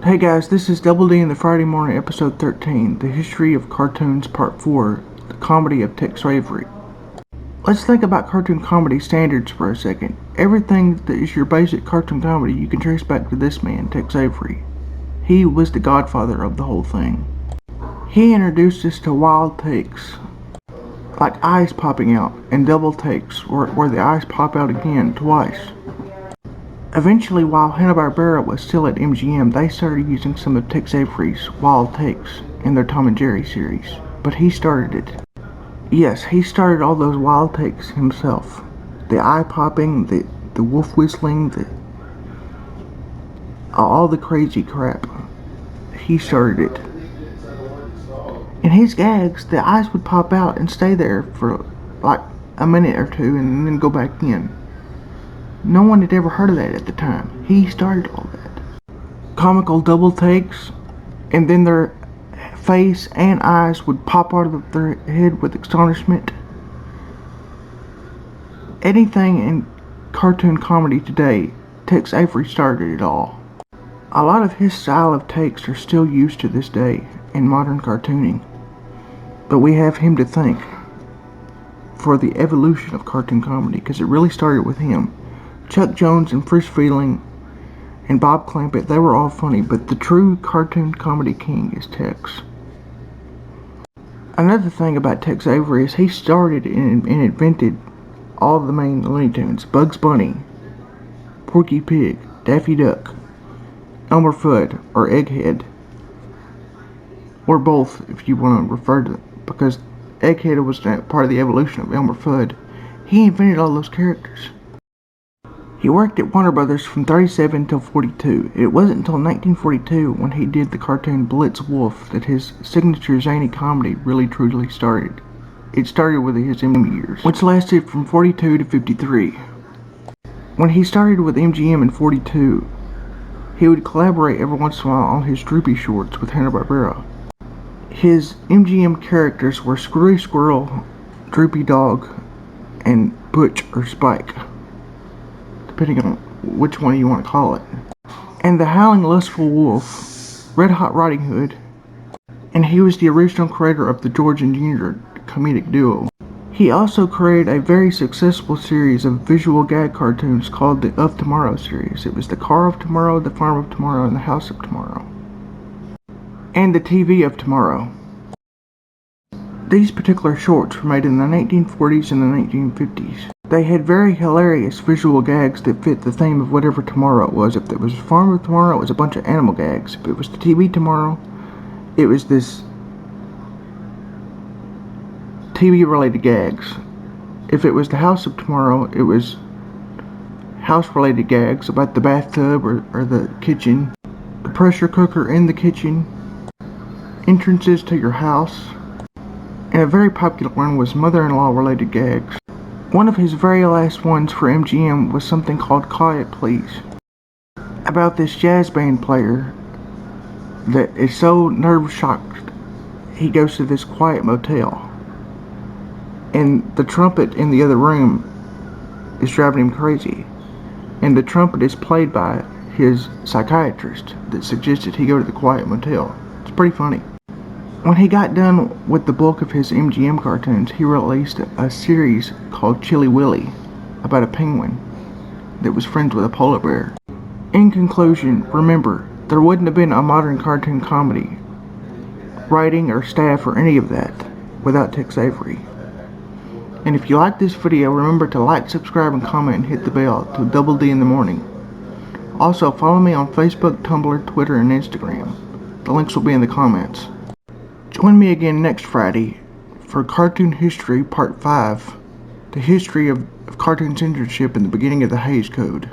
Hey guys, this is Double D in the Friday Morning, episode 13, The History of Cartoons, Part 4, The Comedy of Tex Avery. Let's think about cartoon comedy standards for a second. Everything that is your basic cartoon comedy you can trace back to this man, Tex Avery. He was the godfather of the whole thing. He introduced us to wild takes, like eyes popping out, and double takes, where the eyes pop out again, twice. Eventually, while Hanna-Barbera was still at MGM, they started using some of Tex Avery's wild takes in their Tom and Jerry series. But he started it. Yes, he started all those wild takes himself. The eye popping, the wolf whistling, all the crazy crap. He started it. In his gags, the eyes would pop out and stay there for like a minute or two and then go back in. No one had ever heard of that at the time. He started all that. Comical double takes, and then their face and eyes would pop out of their head with astonishment. Anything in cartoon comedy today, Tex Avery started it all. A lot of his style of takes are still used to this day in modern cartooning, but we have him to thank for the evolution of cartoon comedy, because it really started with him. Chuck Jones and Frisch Feeling and Bob Clampett, they were all funny, but the true cartoon comedy king is Tex. Another thing about Tex Avery is he started and invented all the main Looney Tunes. Bugs Bunny, Porky Pig, Daffy Duck, Elmer Fudd, or Egghead. Or both, if you want to refer to them, because Egghead was part of the evolution of Elmer Fudd. He invented all those characters. He worked at Warner Brothers from 1937 till 1942. It wasn't until 1942, when he did the cartoon Blitz Wolf, that his signature zany comedy really truly started. It started with his MGM years, which lasted from 1942 to 1953. When he started with MGM in 1942, he would collaborate every once in a while on his Droopy shorts with Hanna-Barbera. His MGM characters were Screwy Squirrel, Droopy Dog, and Butch or Spike, depending on which one you want to call it. And the Howling Lustful Wolf, Red Hot Riding Hood, and he was the original creator of the George and Junior comedic duo. He also created a very successful series of visual gag cartoons called the Of Tomorrow series. It was the Car of Tomorrow, the Farm of Tomorrow, and the House of Tomorrow, and the TV of Tomorrow. These particular shorts were made in the 1940s and the 1950s. They had very hilarious visual gags that fit the theme of whatever tomorrow it was. If it was Farm of Tomorrow, it was a bunch of animal gags. If it was the TV Tomorrow, it was this TV-related gags. If it was the House of Tomorrow, it was house-related gags about the bathtub or the kitchen, the pressure cooker in the kitchen, entrances to your house, and a very popular one was mother-in-law related gags. One of his very last ones for MGM was something called Quiet Please, about this jazz band player that is so nerve-shocked he goes to this quiet motel, and the trumpet in the other room is driving him crazy, and the trumpet is played by his psychiatrist that suggested he go to the quiet motel. It's pretty funny. When he got done with the bulk of his MGM cartoons, he released a series called Chilly Willy, about a penguin that was friends with a polar bear. In conclusion, remember, there wouldn't have been a modern cartoon comedy, writing or staff or any of that, without Tex Avery. And if you like this video, remember to like, subscribe, and comment, and hit the bell to Double D in the Morning. Also, follow me on Facebook, Tumblr, Twitter, and Instagram. The links will be in the comments. Join me again next Friday for Cartoon History Part 5, the history of cartoon censorship and the beginning of the Hays Code.